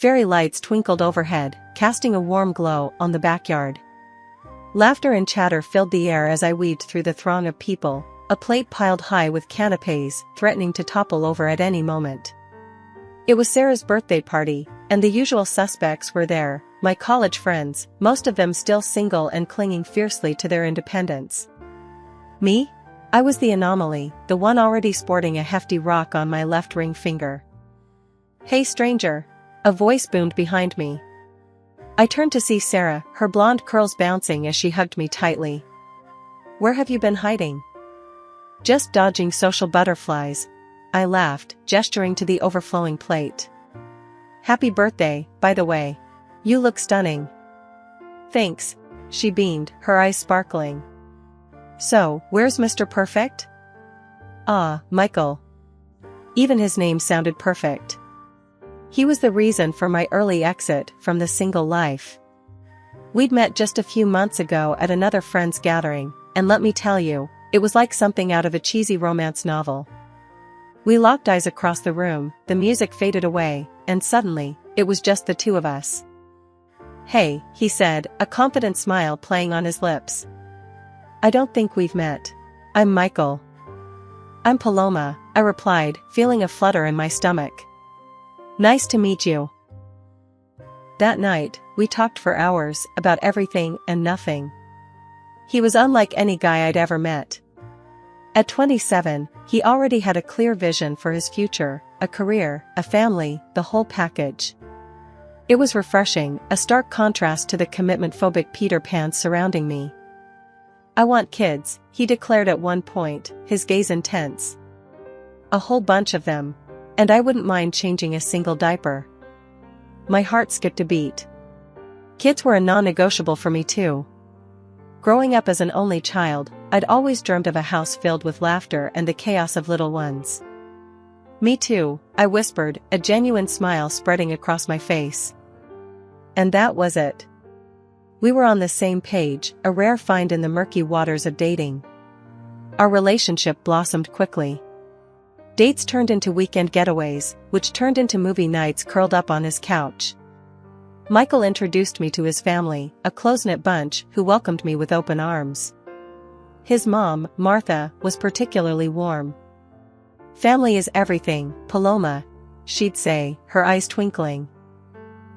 Fairy lights twinkled overhead, casting a warm glow on the backyard. Laughter and chatter filled the air as I weaved through the throng of people, a plate piled high with canapes threatening to topple over at any moment. It was Sarah's birthday party, and the usual suspects were there, my college friends, most of them still single and clinging fiercely to their independence. Me? I was the anomaly, the one already sporting a hefty rock on my left ring finger. "Hey stranger!" A voice boomed behind me. I turned to see Sarah, her blonde curls bouncing as she hugged me tightly. "Where have you been hiding?" "Just dodging social butterflies," I laughed, gesturing to the overflowing plate. "Happy birthday, by the way. You look stunning." "Thanks," she beamed, her eyes sparkling. "So, where's Mr. Perfect?" "Ah, Michael." Even his name sounded perfect. He was the reason for my early exit from the single life. We'd met just a few months ago at another friend's gathering, and let me tell you, it was like something out of a cheesy romance novel. We locked eyes across the room, the music faded away, and suddenly, it was just the two of us. "Hey," he said, a confident smile playing on his lips. "I don't think we've met. I'm Michael." "I'm Paloma," I replied, feeling a flutter in my stomach. "Nice to meet you." That night, we talked for hours about everything and nothing. He was unlike any guy I'd ever met. At 27, he already had a clear vision for his future, a career, a family, the whole package. It was refreshing, a stark contrast to the commitment-phobic Peter Pan surrounding me. "I want kids," he declared at one point, his gaze intense. "A whole bunch of them. And I wouldn't mind changing a single diaper." My heart skipped a beat. Kids were a non-negotiable for me too. Growing up as an only child, I'd always dreamed of a house filled with laughter and the chaos of little ones. "Me too," I whispered, a genuine smile spreading across my face. And that was it. We were on the same page, a rare find in the murky waters of dating. Our relationship blossomed quickly. Dates turned into weekend getaways, which turned into movie nights curled up on his couch. Michael introduced me to his family, a close-knit bunch who welcomed me with open arms. His mom, Martha, was particularly warm. "Family is everything, Paloma," she'd say, her eyes twinkling.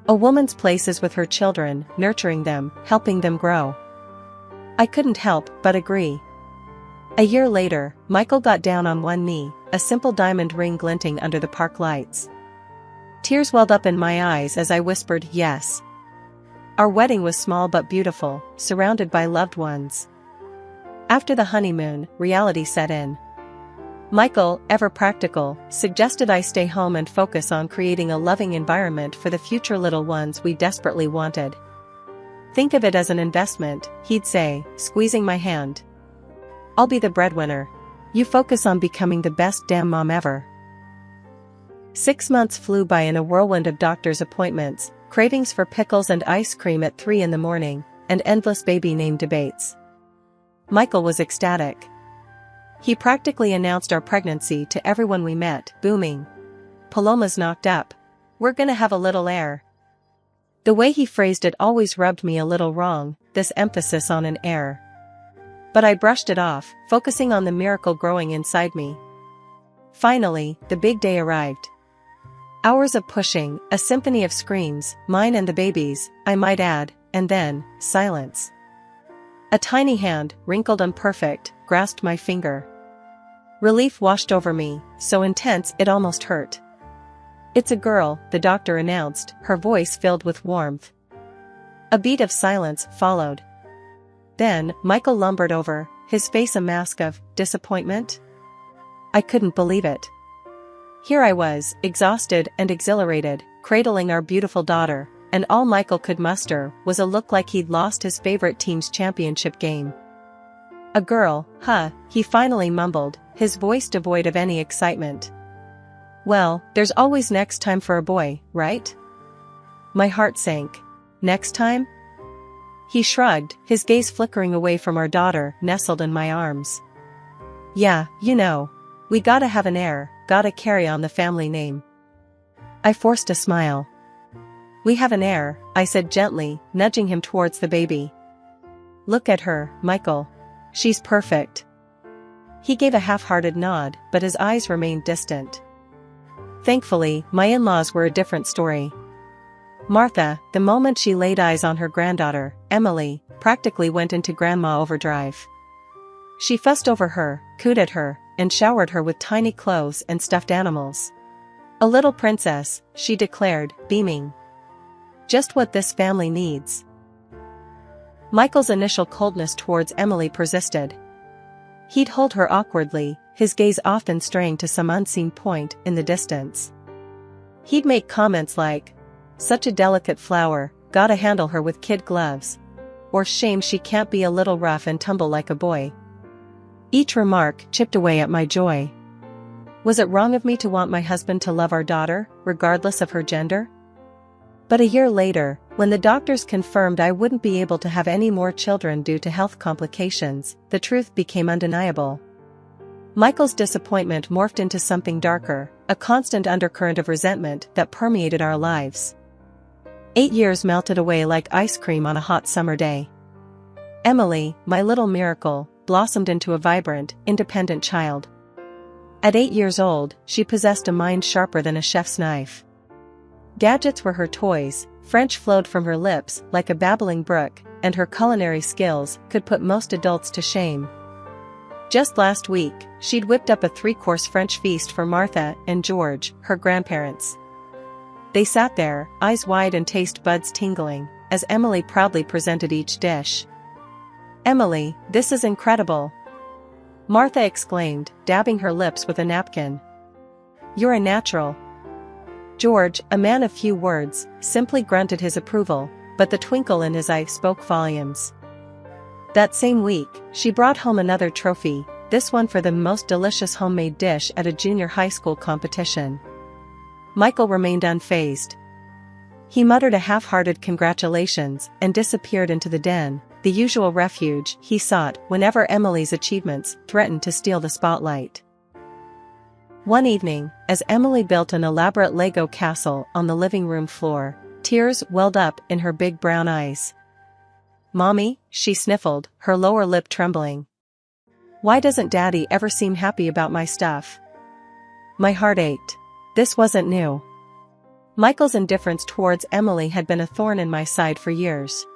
"A woman's place is with her children, nurturing them, helping them grow." I couldn't help but agree. A year later, Michael got down on one knee, a simple diamond ring glinting under the park lights. Tears welled up in my eyes as I whispered yes. Our wedding was small but beautiful, surrounded by loved ones. After the honeymoon, reality set in. Michael, ever practical, suggested I stay home and focus on creating a loving environment for the future little ones we desperately wanted. "Think of it as an investment," he'd say, squeezing my hand. "I'll be the breadwinner. You focus on becoming the best damn mom ever." 6 months flew by in a whirlwind of doctor's appointments, cravings for pickles and ice cream at 3 in the morning, and endless baby name debates. Michael was ecstatic. He practically announced our pregnancy to everyone we met, booming. "Paloma's knocked up. We're gonna have a little heir." The way he phrased it always rubbed me a little wrong, this emphasis on an heir. But I brushed it off, focusing on the miracle growing inside me. Finally, the big day arrived. Hours of pushing, a symphony of screams, mine and the baby's, I might add, and then, silence. A tiny hand, wrinkled and perfect, grasped my finger. Relief washed over me, so intense it almost hurt. "It's a girl," the doctor announced, her voice filled with warmth. A beat of silence followed. Then, Michael lumbered over, his face a mask of disappointment. I couldn't believe it. Here I was, exhausted and exhilarated, cradling our beautiful daughter, and all Michael could muster was a look like he'd lost his favorite team's championship game. "A girl, huh?" he finally mumbled, his voice devoid of any excitement. "Well, there's always next time for a boy, right?" My heart sank. "Next time?" He shrugged, his gaze flickering away from our daughter, nestled in my arms. "Yeah, you know. We gotta have an heir, gotta carry on the family name." I forced a smile. We have an heir, I said gently, nudging him towards the baby. Look at her, Michael. She's perfect. He gave a half-hearted nod, but his eyes remained distant. Thankfully, my in-laws were a different story. Martha, the moment she laid eyes on her granddaughter, Emily, practically went into grandma overdrive. She fussed over her, cooed at her, and showered her with tiny clothes and stuffed animals. A little princess, she declared, beaming. Just what this family needs. Michael's initial coldness towards Emily persisted. He'd hold her awkwardly, his gaze often straying to some unseen point in the distance. He'd make comments like, "Such a delicate flower, gotta handle her with kid gloves," or "Shame she can't be a little rough and tumble like a boy." Each remark chipped away at my joy. Was it wrong of me to want my husband to love our daughter, regardless of her gender? But a year later, when the doctors confirmed I wouldn't be able to have any more children due to health complications, the truth became undeniable. Michael's disappointment morphed into something darker, a constant undercurrent of resentment that permeated our lives. 8 years melted away like ice cream on a hot summer day. Emily, my little miracle, blossomed into a vibrant, independent child. At 8 years old, she possessed a mind sharper than a chef's knife. Gadgets were her toys, French flowed from her lips like a babbling brook, and her culinary skills could put most adults to shame. Just last week, she'd whipped up a 3-course French feast for Martha and George, her grandparents. They sat there, eyes wide and taste buds tingling, as Emily proudly presented each dish. "Emily, this is incredible!" Martha exclaimed, dabbing her lips with a napkin. "You're a natural." George, a man of few words, simply grunted his approval, but the twinkle in his eye spoke volumes. That same week, she brought home another trophy, this one for the most delicious homemade dish at a junior high school competition. Michael remained unfazed. He muttered a half-hearted congratulations and disappeared into the den, the usual refuge he sought whenever Emily's achievements threatened to steal the spotlight. One evening, as Emily built an elaborate Lego castle on the living room floor, tears welled up in her big brown eyes. "Mommy," she sniffled, her lower lip trembling. "Why doesn't Daddy ever seem happy about my stuff?" My heart ached. This wasn't new. Michael's indifference towards Emily had been a thorn in my side for years.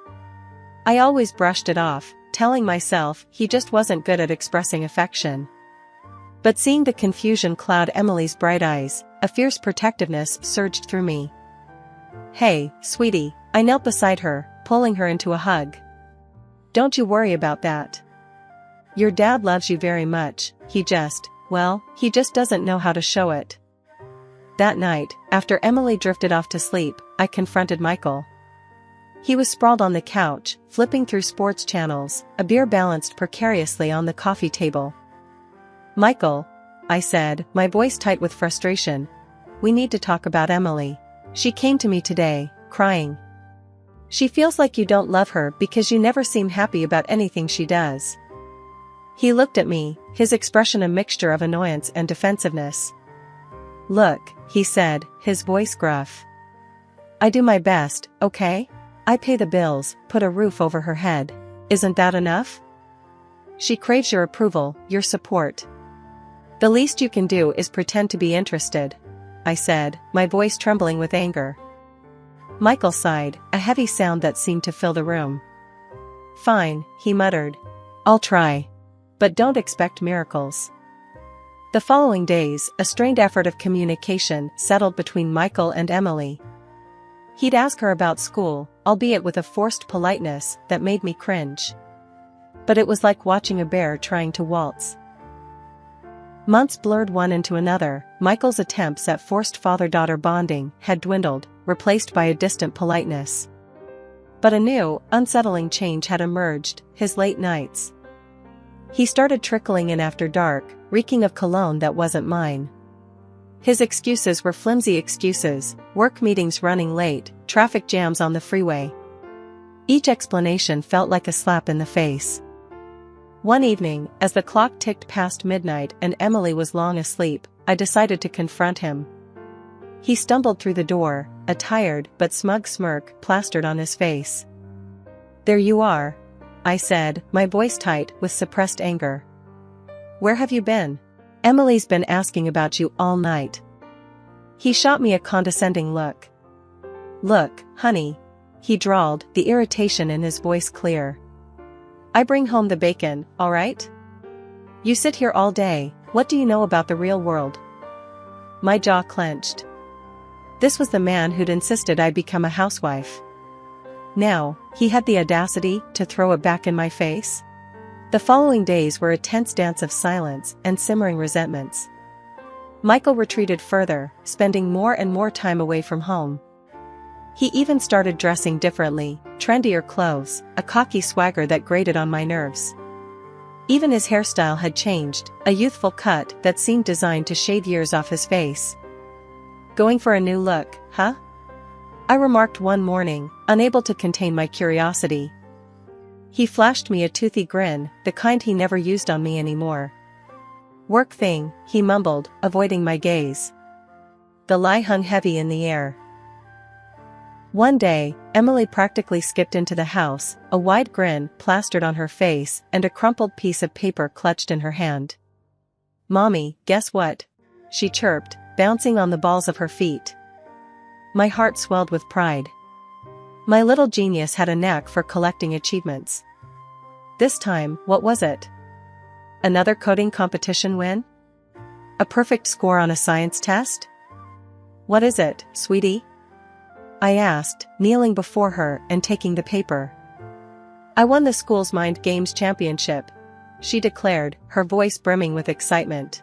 I always brushed it off, telling myself he just wasn't good at expressing affection. But seeing the confusion cloud Emily's bright eyes, a fierce protectiveness surged through me. "Hey, sweetie," I knelt beside her, pulling her into a hug. "Don't you worry about that. Your dad loves you very much, he just doesn't know how to show it." That night, after Emily drifted off to sleep, I confronted Michael. He was sprawled on the couch, flipping through sports channels, a beer balanced precariously on the coffee table. "Michael," I said, my voice tight with frustration, "we need to talk about Emily. She came to me today, crying. She feels like you don't love her because you never seem happy about anything she does." He looked at me, his expression a mixture of annoyance and defensiveness. "Look," he said, his voice gruff. "I do my best, okay? I pay the bills, put a roof over her head. Isn't that enough? She craves your approval, your support. The least you can do is pretend to be interested," I said, my voice trembling with anger. Michael sighed, a heavy sound that seemed to fill the room. "Fine," he muttered. "I'll try. But don't expect miracles." The following days, a strained effort of communication settled between Michael and Emily. He'd ask her about school, albeit with a forced politeness that made me cringe. But it was like watching a bear trying to waltz. Months blurred one into another, Michael's attempts at forced father-daughter bonding had dwindled, replaced by a distant politeness. But a new, unsettling change had emerged, his late nights. He started trickling in after dark, reeking of cologne that wasn't mine. His excuses were flimsy excuses, work meetings running late, traffic jams on the freeway. Each explanation felt like a slap in the face. One evening, as the clock ticked past midnight and Emily was long asleep, I decided to confront him. He stumbled through the door, a tired but smug smirk plastered on his face. "There you are," I said, my voice tight with suppressed anger. "Where have you been? Emily's been asking about you all night." He shot me a condescending look. "Look, honey," he drawled, the irritation in his voice clear. "I bring home the bacon, all right? You sit here all day, what do you know about the real world?" My jaw clenched. This was the man who'd insisted I become a housewife. Now, he had the audacity to throw it back in my face? The following days were a tense dance of silence and simmering resentments. Michael retreated further, spending more and more time away from home. He even started dressing differently, trendier clothes, a cocky swagger that grated on my nerves. Even his hairstyle had changed, a youthful cut that seemed designed to shave years off his face. "Going for a new look, huh?" I remarked one morning, unable to contain my curiosity. He flashed me a toothy grin, the kind he never used on me anymore. "Work thing," he mumbled, avoiding my gaze. The lie hung heavy in the air. One day, Emily practically skipped into the house, a wide grin plastered on her face and a crumpled piece of paper clutched in her hand. "Mommy, guess what?" she chirped, bouncing on the balls of her feet. My heart swelled with pride. My little genius had a knack for collecting achievements. This time, what was it? Another coding competition win? A perfect score on a science test? "What is it, sweetie?" I asked, kneeling before her and taking the paper. "I won the school's Mind Games championship," she declared, her voice brimming with excitement.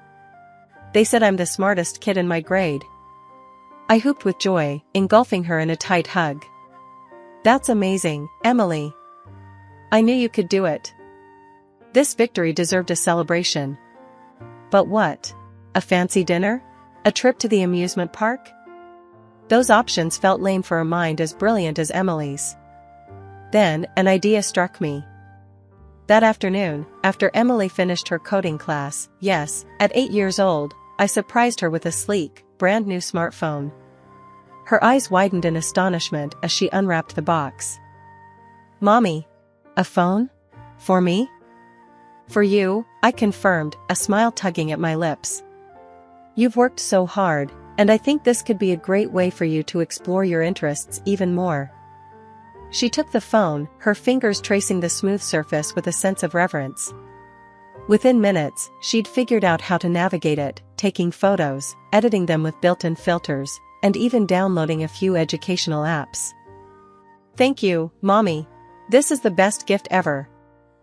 "They said I'm the smartest kid in my grade." I whooped with joy, engulfing her in a tight hug. "That's amazing, Emily. I knew you could do it." This victory deserved a celebration. But what? A fancy dinner? A trip to the amusement park? Those options felt lame for a mind as brilliant as Emily's. Then, an idea struck me. That afternoon, after Emily finished her coding class, yes, at 8 years old, I surprised her with a sleek, brand new smartphone. Her eyes widened in astonishment as she unwrapped the box. "Mommy, a phone? For me?" "For you," I confirmed, a smile tugging at my lips. "You've worked so hard, and I think this could be a great way for you to explore your interests even more." She took the phone, her fingers tracing the smooth surface with a sense of reverence. Within minutes, she'd figured out how to navigate it, taking photos, editing them with built-in filters, and even downloading a few educational apps. "Thank you, Mommy. This is the best gift ever,"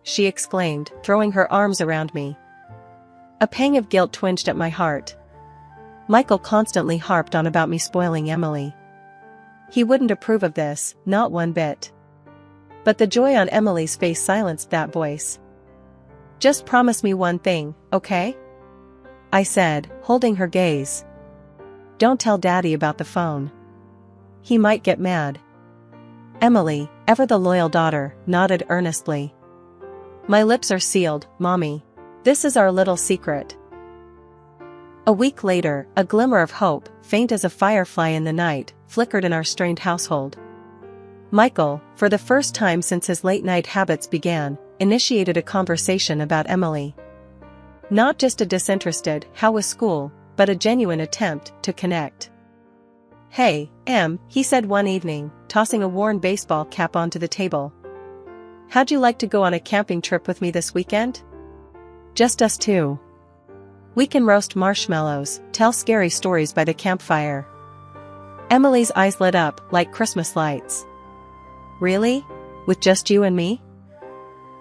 she exclaimed, throwing her arms around me. A pang of guilt twinged at my heart. Michael constantly harped on about me spoiling Emily. He wouldn't approve of this, not one bit. But the joy on Emily's face silenced that voice. "Just promise me one thing, okay?" I said, holding her gaze. "Don't tell Daddy about the phone. He might get mad." Emily, ever the loyal daughter, nodded earnestly. "My lips are sealed, Mommy. This is our little secret." A week later, a glimmer of hope, faint as a firefly in the night, flickered in our strained household. Michael, for the first time since his late-night habits began, initiated a conversation about Emily. Not just a disinterested, "How was school?" but a genuine attempt to connect. "Hey, Em," he said one evening, tossing a worn baseball cap onto the table. "How'd you like to go on a camping trip with me this weekend? Just us two. We can roast marshmallows, tell scary stories by the campfire." Emily's eyes lit up like Christmas lights. "Really? With just you and me?"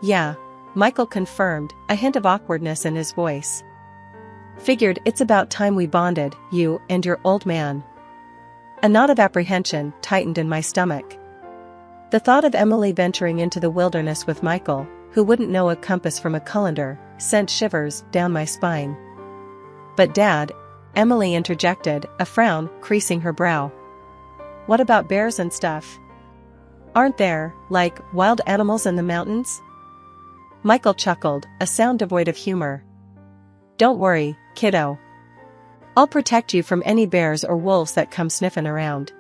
"Yeah," Michael confirmed, a hint of awkwardness in his voice. "Figured it's about time we bonded, you and your old man." A knot of apprehension tightened in my stomach. The thought of Emily venturing into the wilderness with Michael, who wouldn't know a compass from a colander, sent shivers down my spine. "But Dad," Emily interjected, a frown creasing her brow. "What about bears and stuff? Aren't there, like, wild animals in the mountains?" Michael chuckled, a sound devoid of humor. "Don't worry, kiddo. I'll protect you from any bears or wolves that come sniffing around."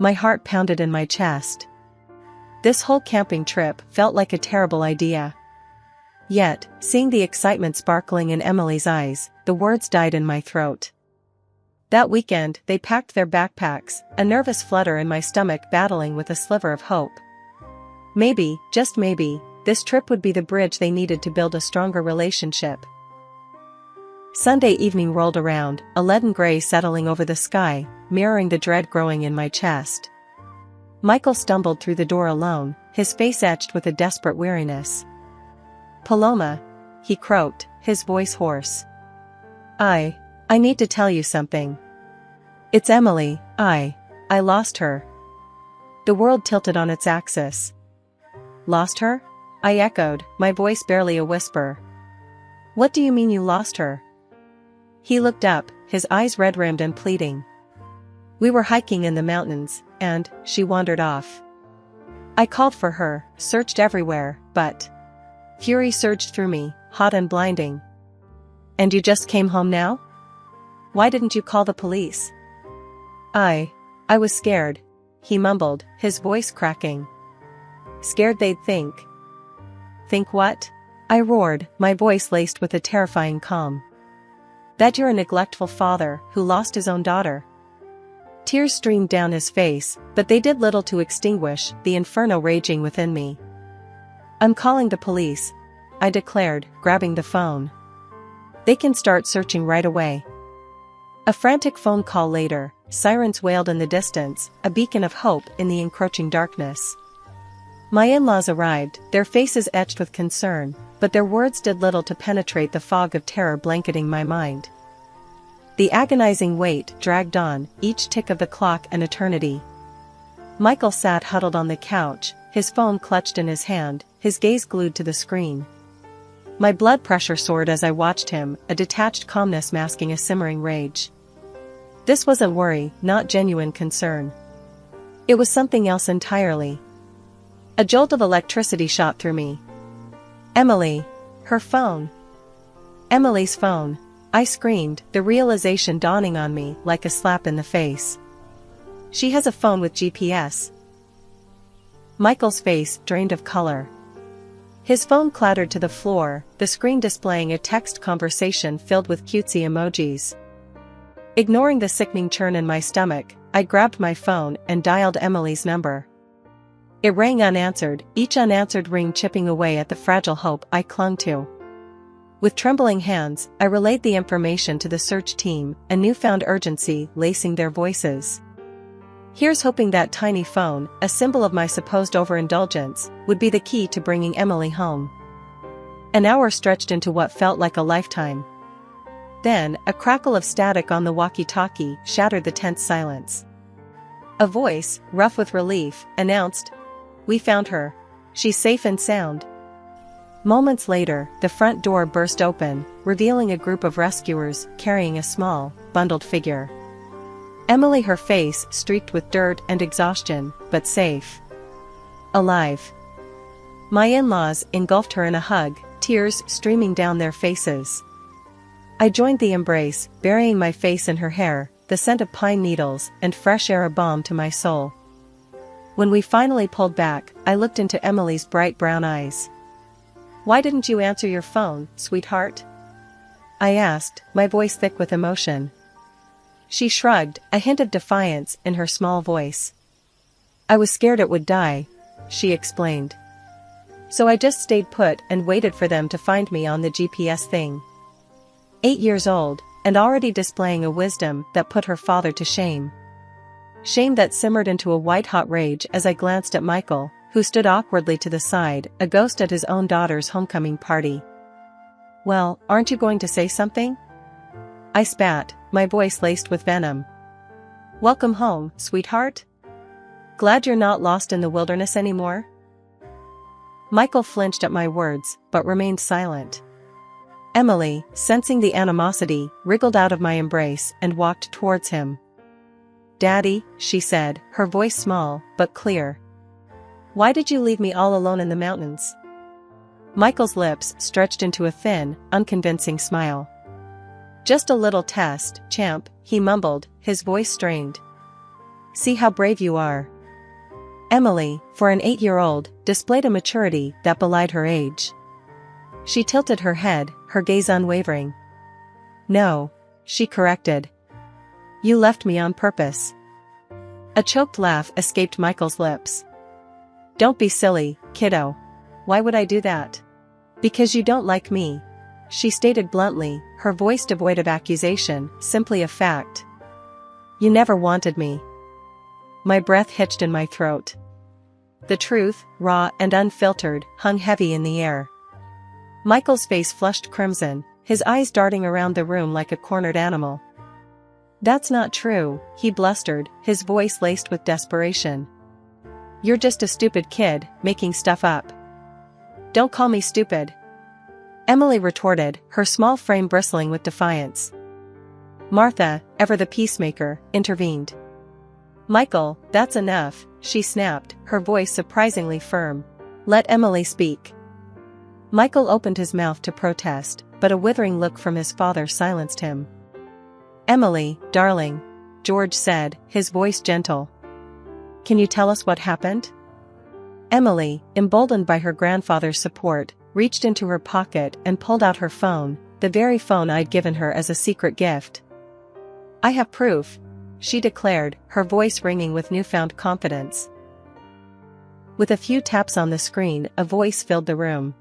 My heart pounded in my chest. This whole camping trip felt like a terrible idea. Yet, seeing the excitement sparkling in Emily's eyes, the words died in my throat. That weekend, they packed their backpacks, a nervous flutter in my stomach battling with a sliver of hope. Maybe, just maybe, this trip would be the bridge they needed to build a stronger relationship. Sunday evening rolled around, a leaden gray settling over the sky, mirroring the dread growing in my chest. Michael stumbled through the door alone, his face etched with a desperate weariness. "Paloma," he croaked, his voice hoarse. I need to tell you something. It's Emily, I lost her." The world tilted on its axis. "Lost her?" I echoed, my voice barely a whisper. "What do you mean you lost her?" He looked up, his eyes red-rimmed and pleading. "We were hiking in the mountains, and she wandered off. I called for her, searched everywhere, but..." Fury surged through me, hot and blinding. "And you just came home now? Why didn't you call the police?" I was scared," he mumbled, his voice cracking. "Scared they'd think..." "Think what?" I roared, my voice laced with a terrifying calm. "That you're a neglectful father who lost his own daughter." Tears streamed down his face, but they did little to extinguish the inferno raging within me. "I'm calling the police," I declared, grabbing the phone. "They can start searching right away." A frantic phone call later, sirens wailed in the distance, a beacon of hope in the encroaching darkness. My in-laws arrived, their faces etched with concern, but their words did little to penetrate the fog of terror blanketing my mind. The agonizing wait dragged on, each tick of the clock an eternity. Michael sat huddled on the couch, his phone clutched in his hand, his gaze glued to the screen. My blood pressure soared as I watched him, a detached calmness masking a simmering rage. This wasn't worry, not genuine concern. It was something else entirely. A jolt of electricity shot through me. "Emily! Her phone!" "Emily's phone!" I screamed, the realization dawning on me like a slap in the face. "She has a phone with GPS." Michael's face drained of color. His phone clattered to the floor, the screen displaying a text conversation filled with cutesy emojis. Ignoring the sickening churn in my stomach, I grabbed my phone and dialed Emily's number. It rang unanswered, each unanswered ring chipping away at the fragile hope I clung to. With trembling hands, I relayed the information to the search team, a newfound urgency lacing their voices. Here's hoping that tiny phone, a symbol of my supposed overindulgence, would be the key to bringing Emily home. An hour stretched into what felt like a lifetime. Then, a crackle of static on the walkie-talkie shattered the tense silence. A voice, rough with relief, announced, "We found her. She's safe and sound." Moments later, the front door burst open, revealing a group of rescuers carrying a small, bundled figure. Emily, her face streaked with dirt and exhaustion, but safe. Alive. My in-laws engulfed her in a hug, tears streaming down their faces. I joined the embrace, burying my face in her hair, the scent of pine needles and fresh air a balm to my soul. When we finally pulled back, I looked into Emily's bright brown eyes. "Why didn't you answer your phone, sweetheart?" I asked, my voice thick with emotion. She shrugged, a hint of defiance in her small voice. "I was scared it would die," she explained. "So I just stayed put and waited for them to find me on the GPS thing." 8 years old, and already displaying a wisdom that put her father to shame. Shame that simmered into a white-hot rage as I glanced at Michael, who stood awkwardly to the side, a ghost at his own daughter's homecoming party. "Well, aren't you going to say something?" I spat, my voice laced with venom. "Welcome home, sweetheart? Glad you're not lost in the wilderness anymore?" Michael flinched at my words, but remained silent. Emily, sensing the animosity, wriggled out of my embrace and walked towards him. "Daddy," she said, her voice small, but clear. "Why did you leave me all alone in the mountains?" Michael's lips stretched into a thin, unconvincing smile. "Just a little test, champ," he mumbled, his voice strained. see how brave you are." Emily, for an 8-year-old, displayed a maturity that belied her age. She tilted her head, her gaze unwavering. "No," she corrected. "You left me on purpose." A choked laugh escaped Michael's lips. "Don't be silly, kiddo. Why would I do that?" "Because you don't like me," she stated bluntly, her voice devoid of accusation, simply a fact. "You never wanted me." My breath hitched in my throat. The truth, raw and unfiltered, hung heavy in the air. Michael's face flushed crimson, his eyes darting around the room like a cornered animal. "That's not true," he blustered, his voice laced with desperation. "You're just a stupid kid, making stuff up." "Don't call me stupid," Emily retorted, her small frame bristling with defiance. Martha, ever the peacemaker, intervened. "Michael, that's enough," she snapped, her voice surprisingly firm. "Let Emily speak." Michael opened his mouth to protest, but a withering look from his father silenced him. "Emily, darling," George said, his voice gentle. "Can you tell us what happened?" Emily, emboldened by her grandfather's support, reached into her pocket and pulled out her phone, the very phone I'd given her as a secret gift. "I have proof," she declared, her voice ringing with newfound confidence. With a few taps on the screen, a voice filled the room.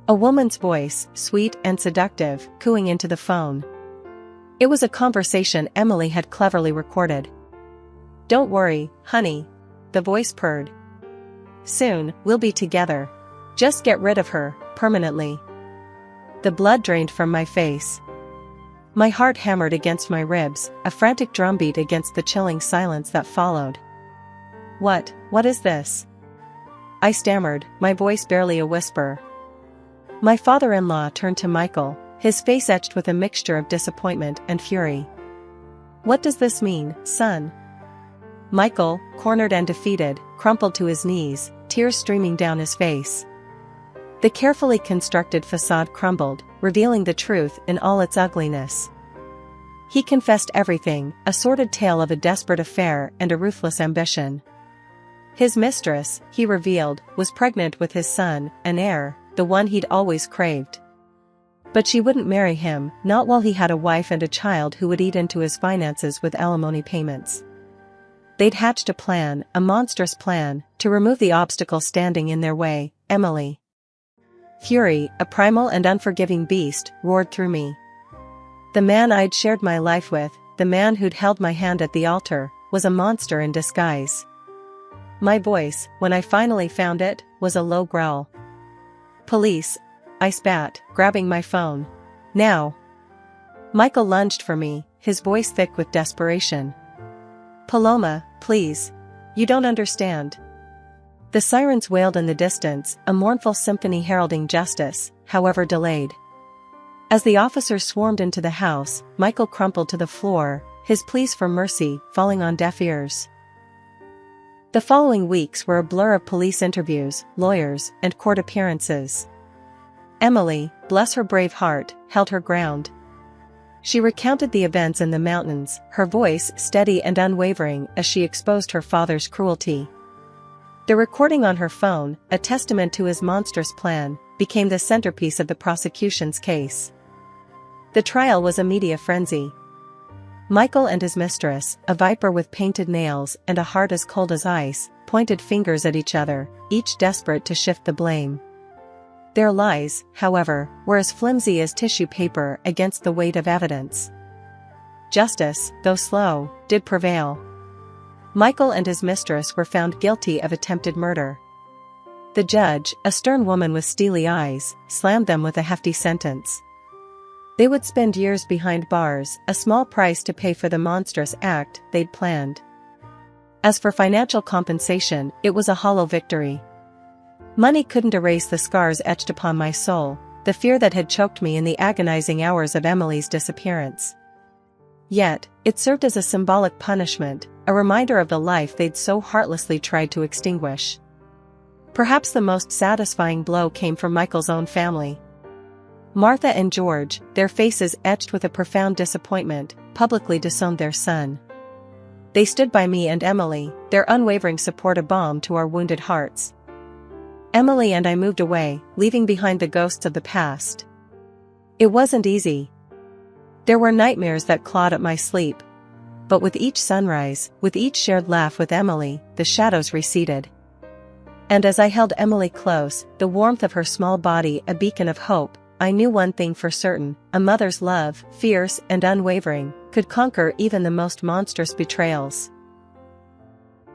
A woman's voice, sweet and seductive, cooing into the phone. It was a conversation Emily had cleverly recorded. "Don't worry, honey," the voice purred. "Soon, we'll be together. Just get rid of her, permanently." The blood drained from my face. My heart hammered against my ribs, a frantic drumbeat against the chilling silence that followed. What is this?" I stammered, my voice barely a whisper. My father-in-law turned to Michael, his face etched with a mixture of disappointment and fury. "What does this mean, son?" Michael, cornered and defeated, crumpled to his knees, tears streaming down his face. The carefully constructed facade crumbled, revealing the truth in all its ugliness. He confessed everything, a sordid tale of a desperate affair and a ruthless ambition. His mistress, he revealed, was pregnant with his son, an heir, the one he'd always craved. But she wouldn't marry him, not while he had a wife and a child who would eat into his finances with alimony payments. They'd hatched a plan, a monstrous plan, to remove the obstacle standing in their way, Emily. Fury, a primal and unforgiving beast, roared through me. The man I'd shared my life with, the man who'd held my hand at the altar, was a monster in disguise. My voice, when I finally found it, was a low growl. "Police," I spat, grabbing my phone. "Now." Michael lunged for me, his voice thick with desperation. "Paloma, please. You don't understand." The sirens wailed in the distance, a mournful symphony heralding justice, however delayed. As the officers swarmed into the house, Michael crumpled to the floor, his pleas for mercy falling on deaf ears. The following weeks were a blur of police interviews, lawyers, and court appearances. Emily, bless her brave heart, held her ground. She recounted the events in the mountains, her voice steady and unwavering as she exposed her father's cruelty. The recording on her phone, a testament to his monstrous plan, became the centerpiece of the prosecution's case. The trial was a media frenzy. Michael and his mistress, a viper with painted nails and a heart as cold as ice, pointed fingers at each other, each desperate to shift the blame. Their lies, however, were as flimsy as tissue paper against the weight of evidence. Justice, though slow, did prevail. Michael and his mistress were found guilty of attempted murder. The judge, a stern woman with steely eyes, slammed them with a hefty sentence. They would spend years behind bars, a small price to pay for the monstrous act they'd planned. As for financial compensation, it was a hollow victory. Money couldn't erase the scars etched upon my soul, the fear that had choked me in the agonizing hours of Emily's disappearance. Yet, it served as a symbolic punishment, a reminder of the life they'd so heartlessly tried to extinguish. Perhaps the most satisfying blow came from Michael's own family. Martha and George, their faces etched with a profound disappointment, publicly disowned their son. They stood by me and Emily, their unwavering support a balm to our wounded hearts. Emily and I moved away, leaving behind the ghosts of the past. It wasn't easy. There were nightmares that clawed at my sleep. But with each sunrise, with each shared laugh with Emily, the shadows receded. And as I held Emily close, the warmth of her small body a beacon of hope, I knew one thing for certain: a mother's love, fierce and unwavering, could conquer even the most monstrous betrayals.